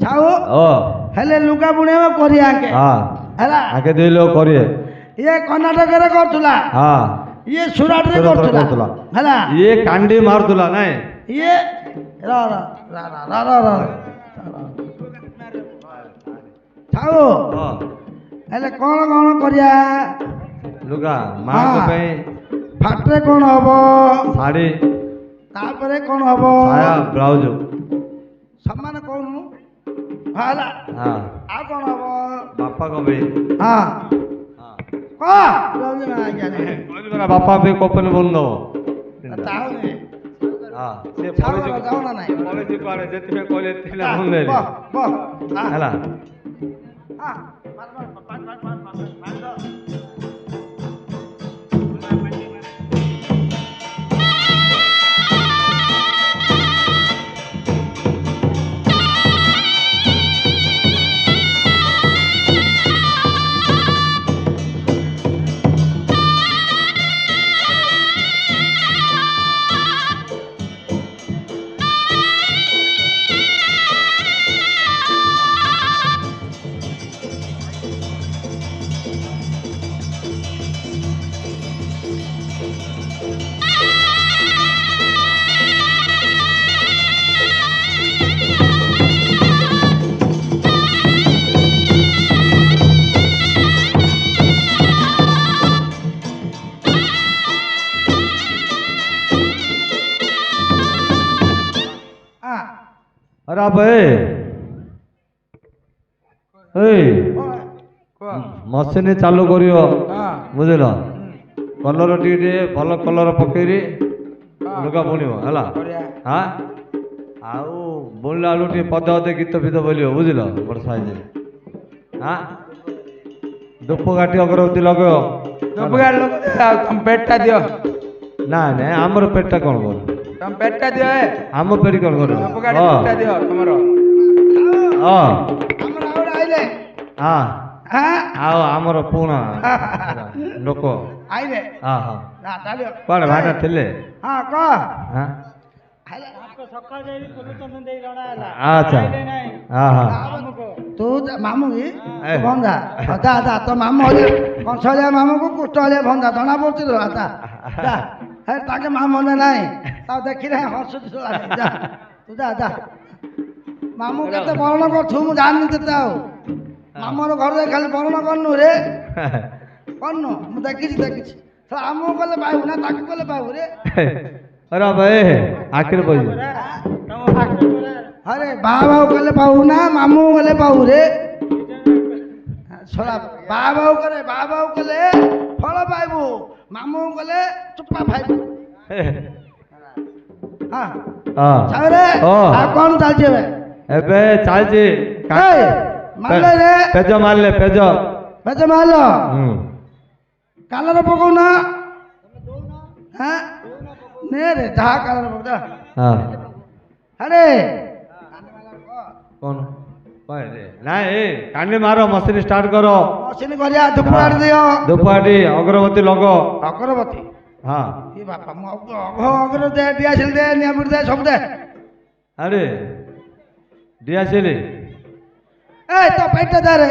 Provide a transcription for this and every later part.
छाऊ ओ हेले लुगा बुणेवा करिया के हां हला आके दे लो करिए ये कर्नाटक रे करथुला हां ये सुराट रे करथुला हला ये कांडी मारतुला नाही ये रा रा रा रा रा रा छाऊ हां हेले कोन करिया लुगा मां को पे फाटरे कोन हबो साड़ी तापरे कोन हबो साया ब्लाउज सम्मान कोन हला हां आ कोन हबो बापा को भी हां हां को ब्लाउज में आ गया कहली मेरा बापा भी कोपन बंद ताऊ ने हां से छाऊ पॉलिसी जाओ ना नहीं पॉलिसी पारे जेति में कहले तिला बंद रे बो हला हां मार दो अरे भाई मशीन चालू करियो बुझल कलर टी भल कलर पकईरी लुगा बुणव है हाँ आउ बुणला बेलू टे पदे अदे गीत फीत बोलियो बुझल बड़ साइज हाँ धूपकाठी अगरबत्ती लगो तुम पेटटा दियो ना ना आमर पेटटा कौन कर तुम पेटटा दियो ए आम पेट कौन कर धूपकाठी पेटटा दियो तमरो हमर आउड आइले हाँ हां आओ आमर पुणा लोक आइले हाँ हाँ ना तालियो कौन भाटा थिले हां को हाँ हेले आपको सकाळ देई पुरुचंदन देई रणा हला अच्छा हाँ हाँ तू मामू की बंदा दा दा तो मामू होले कंसलिया मामू को कुष्टलिया बंदा जना पड़ती रो आता जा हे ताके मामू ने नाही ता देखि रे हसु जा तू जा जा मामू केते बरण कर थू मु जानि देते आउ मामू रो घर दे खाली बरण करनु रे करनु मु देखि तो आमू कले पाइबु ना ताके कले पाइबु रे अरे भाई आखिर बोल अरे बाबा कले पाऊ ना मामू कले पाऊ रे छोड़ा बाबा कले फल पाइबू मामू कले चुप्पा पाइबू हाँ सारे आ कौन चलछे बे एबे चलछे मारले रे पेजो मारले पेजो मारलो कालर पकाऊ ना हाँ ने रे जा कालर पका हाँ अरे कौन ନାଇଁ କାଣ୍ଡି ମାର ମସିନ ଷ୍ଟାର୍ଟ କର ମସିନ କରିବା ଧୂପକାଠି ଦିଅ ଧୂପକାଠି ଅଗରବତୀ ଲଗ ଅଗରବତୀ ହଁ ଏ ବାପା ମୁଁ ଅଗର ଦେ ଦିଆସିଲ ଦେ ନିଆପୁର ଦେ ସବୁ ଦେ ଆରେ ଦିଆସିଲି ଏ ତ ପେଟଟା ଦେ ରେ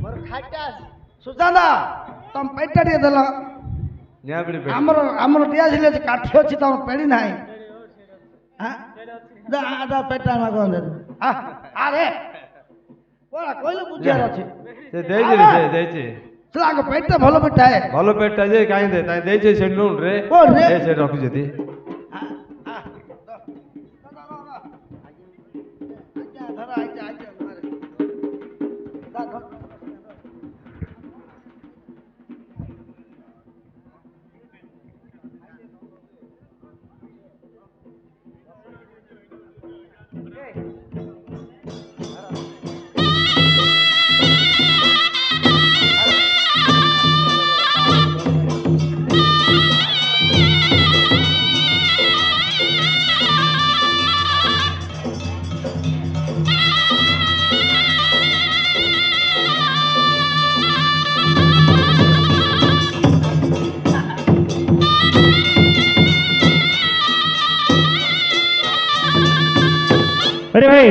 ମୋର ଖାଇଟା ସୁଜାନା ତମ ପେଟଟା ଟିକେ ଦେଲ ନିଆପୁର ଆମର ଦିଆସିଲ ଅଛି କାଠି ଅଛି ତମ ପେଡ଼ି ନାହିଁ ହଁ ଦା ପେଟଟା ମା କଣ ଦେ ଆରେ बोला कोइले बुझियार अछि से देछि रे से देछि स्लाग पेटटा भलो पेटटा है भलो पेटटा जे काई दे ताई देछि से नून रे कोन रे ए से रखि जति अरे भाई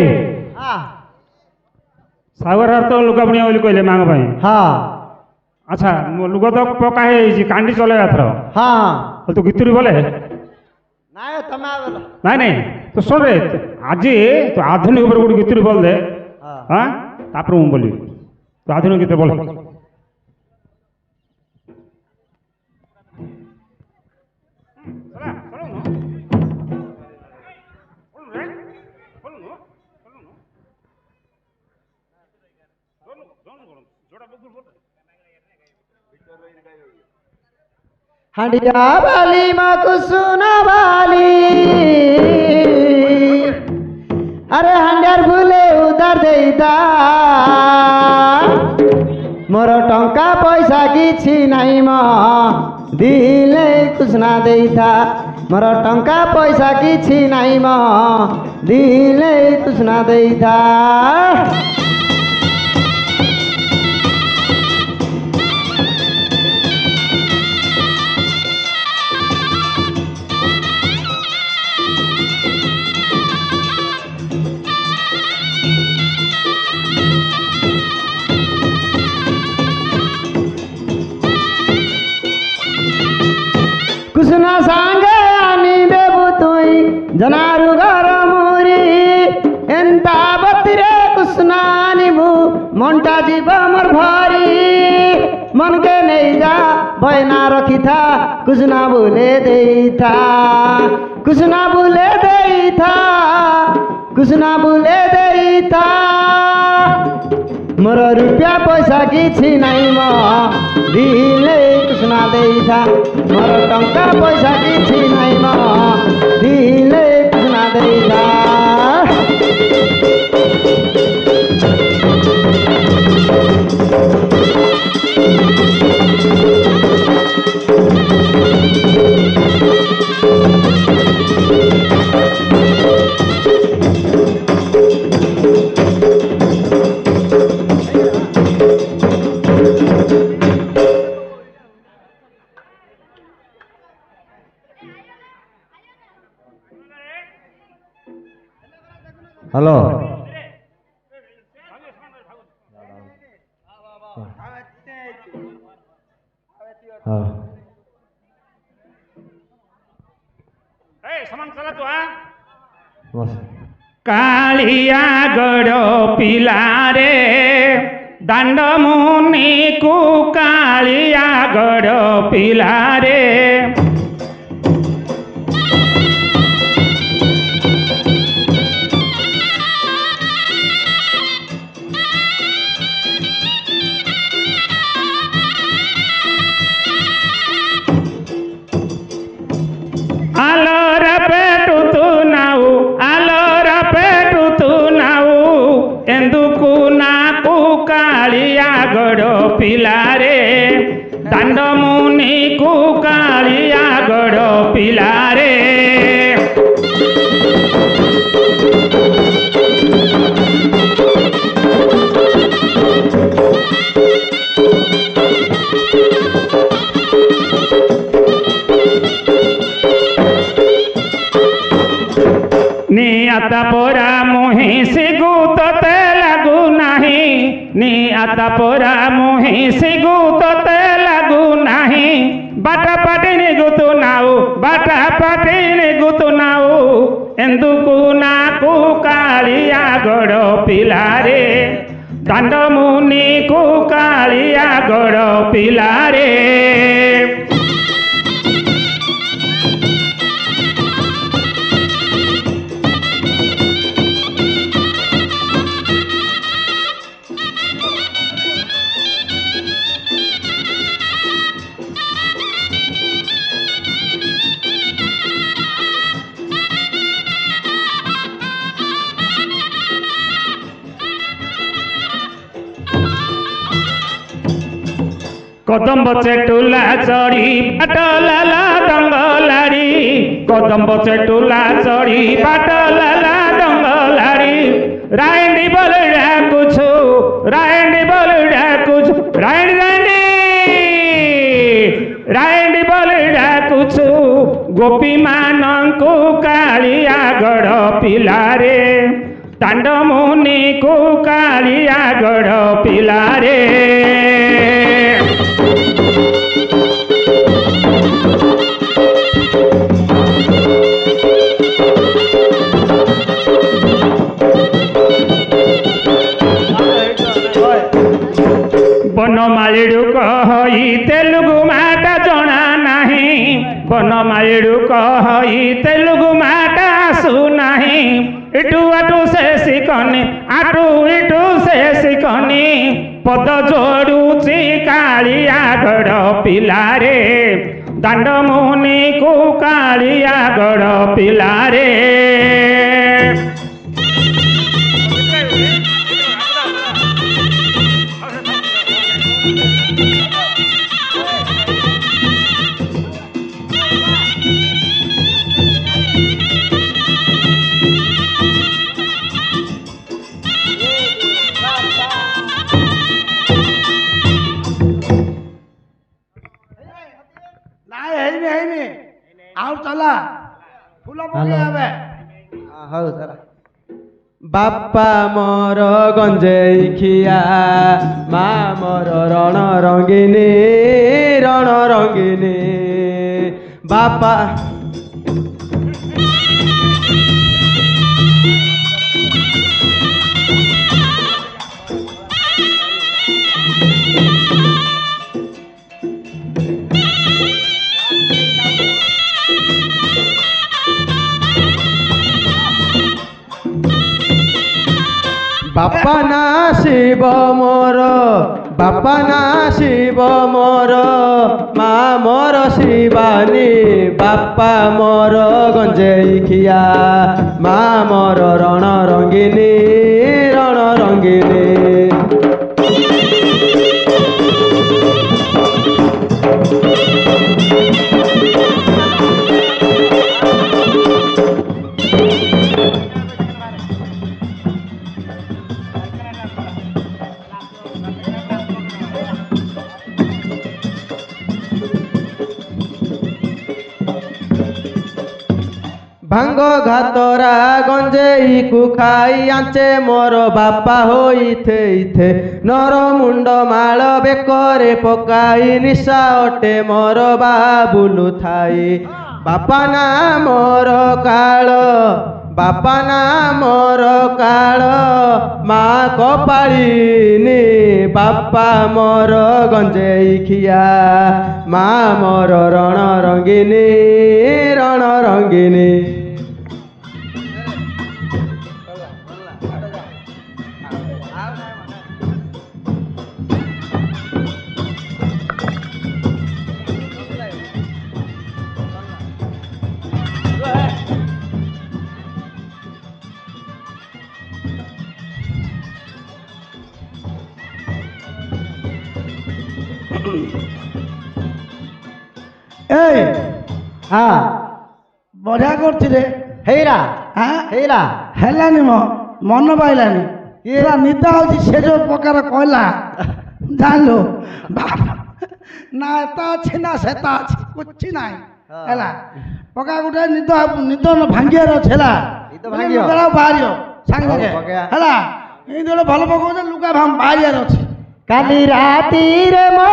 सागर हार तो लुगा बुणिया बोली कहले मांग भाई हाँ अच्छा लुगा तो पका है कांडी चले एथर हाँ तो गितुरी बोले नाय तमे आवेला नहीं नहीं तो सुन रे आज तो आधुनिक ऊपर गोटे गीत बोल दे हाँ तापर मुझे बोली तो आधुनिक गीत बोल हंडिया बाली माँ कुसुना बाली अरे हंडियार भूले उधार देता मोर टंका पैसा किछि नहीं म दिले कुछ ना देता मोर टंका पैसा किछि नहीं म दिले कुछ ना देता कुसुना सांगे आनी देबु तुई जनारु घर मुरी एंता बतिरे कुसुना निबु मनटा जीव मोर भरी मन के नहीं जा भयना रखी था कुसुना बोले देता कुसुना बोले देता कुसुना बोले देता मोर रुपया पैसा किछि नहीं म दिले कुसुना देता मोर टंका पैसा किछि नहीं म दिले कुसुना देता हेलो हाँ कालिया गड़ पिला रे दांड मुनि को कालिया गड़ पिला रे पिला रे दांड मुनि को कालिया गड़ पिला रे नियता पोरा मुही सिगु तोते लागू नहीं नियता पोरा मुही सिगु तोते लागू नहीं बाटा पाटिनी गुतु नाऊ बाटा पाटिनी गुतु नाऊ एंदुकु नाकु कालिया गड़ पिला रे दांड मुनि को कालिया गड़ पिला रे कदम्ब चेटुला चढ़ी पाटलाला डंगलारी कदम्ब चेटुला चढ़ी पाटलाला डंगलारी रायंडी बोल डाकुछु रायंडी बोल डाकुछु रायंडी रायंडी बोल डाकुछु गोपी मानंकु कालिया गड़ पिला रे दांड मुनि को कालिया गढ़ पिलारे बनमालिडू कही तेलुगु माटा जना नहीं बनमालिडू कही तेलुगु माटा आसु नहीं इटू आटू से शिकनी आटू इटू से शिकनी पद जोड़ुची कालिया गढ़ पिलारे दांड मुनि को कालिया गढ़ पिलारे चला फूल पके हौ चला बापा मोर गंजेई खिया मा मोर रण रंगिनी बापा बापा ना शिव मोर मा मोर शिवानी बापा मोर गंजेई खिया मा मोर रण रंगिनी भांग घातरा गंजेई कु खाई आंचे मोर बापा होइथे इथे नर मुंड माल बेकरे पकाई निशा अटे मोर बाबुलु थाई बापा ना मोर काल मा कपाळिनी बापा मोर गंजेई खिया मा मोर रण रंगिनी बढ़िया करथिले हेरा हेला हेलानी मन पाइलानी ये निदा होची से जो प्रकार कहला जानलो ना एता अछि ना सेता अछि कुछ नाही हेला पका गुटे निद न भांगियार छेला निद भांगियो बाहरियो सांगे हेला ई दोले भल पकौ लुका बाहरियार अछि काली राती रे मो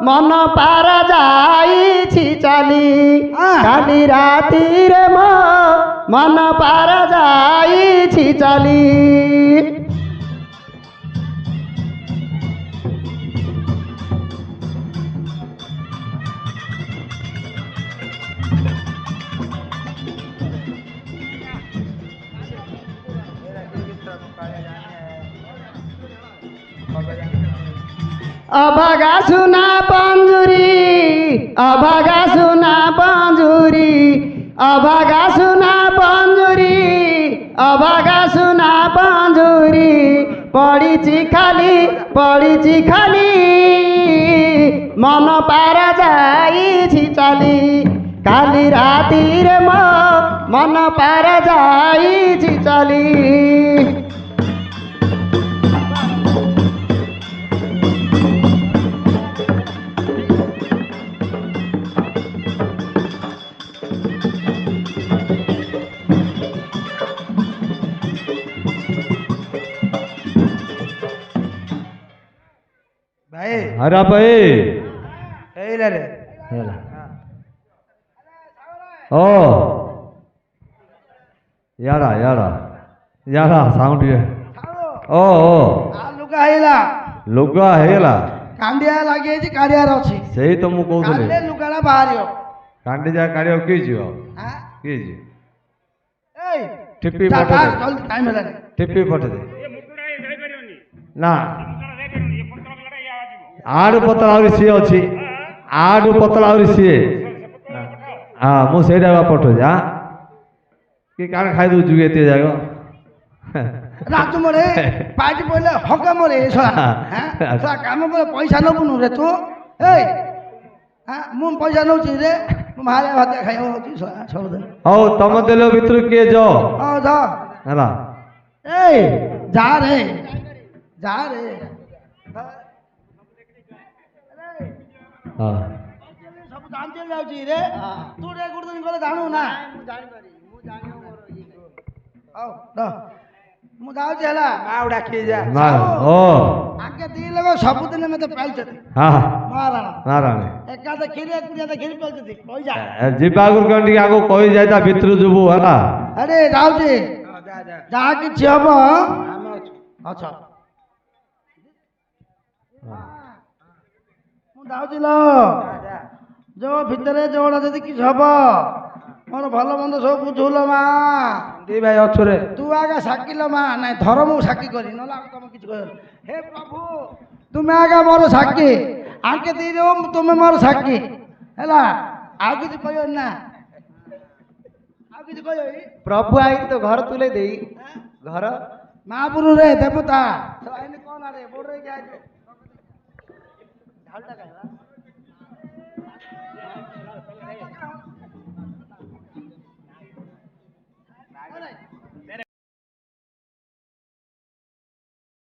मन पारा जाई चाली काली राती रे मो मन पारा जाई चाली अभागा सुना पंजुरी अभागा सुना पंजुरी अभागा सुना पंजुरी अभागा सुना पंजुरी पड़ी खाली मन पारा जाई चाली काली राती रे मो मन पारा जाई चाली हरा भाई रे ओ यारा यारा यारा साउंड ये ओ ओ लुगा हेला लुगा हेला कांडिया लागे जी काडियार अछि सेही तो मु कहउतली काले लुगाला बाहरियो कांडी जा काडियो की जियो हां की जी ए टिप्पी जा पटे दे जल्दी टाइम हेला टिप्पी पटे दे ଏ ମୁକୁଡ଼ା ଏ ଯାଇପାରିବନି ना ମୁକୁଡ଼ା ଯାଇପାରିବନି ଏ ପତ୍ର ପିଲାଟା ଇଆ ଯିବ आडू पतला आउरी सी अछि आडू पतला आउरी सी हां मु सेडा पठो जा कि काण खाइ दउ जुगे ते जागो राजू मोरे पार्टी पहिले हक मोरे सला हां सा काम पर पैसा नबुनु रे तू ए हां मु पैसा नउची रे मु मारे भात खाइयो होची सला सबदिन हौ तम देलो भितर के जो ओ जा हला ए जा रे हां सब जान चल जाउची रे तू रे गुड दिन गले जानू ना ମୁଁ ଜାଣିପାରି ମୁଁ ଜାଣିବ ମୋର ଇଏ ନାହିଁ। औ द मु जाउची हला माँ डाकी जा ना ओ आके दी लोग सबदिन मते पालचती हां महाराणा नारायण एका तो खिरिया कुरिया तो खिरी पालचती पैसा ଯିବାକୁ କଣ୍ଟି ଆଗକୁ କହି ଯାଇତା ଭିତରୁ ଯିବୁ ହେଲା अरे जाउची जा जा ଯାହା କିଛି ହବ ଆମେ ଅଛୁ ଅଛ ମୁଁ ଯାଉଛି ଲୋ ଯୋଉ ଭିତରେ ଯୋଉଟା ଯଦି କିଛି ହବ ମୋର ଭଲ ମନ୍ଦ ସବୁ ବୁଝୁଲ ମା ଦି ଭାଇ ଅଛୁ ରେ ତୁ ଆଗା ସାକିଲ ମା ନାଇଁ ଧର ମୁଁ ସାକ୍ଷୀ କରି ନହେଲେ ଆଉ ତମେ କିଛି କହିବ ହେ ପ୍ରଭୁ ତୁମେ ଆଗା ମୋର ସାକ୍ଷୀ ଆଙ୍କେ ଦେଇଦେବ ତୁମେ ମୋର ସାକ୍ଷୀ ହେଲା ଆଉ କିଛି କହିବନି ନା ଆଉ କିଛି କହିବ ପ୍ରଭୁ ଆଇ ତ ଘର ତୁଲେଇ ଦେଇ ଘର महापुरु रे देवता आइने कौन आ रे बोल रे क्या है ढालटा का अरे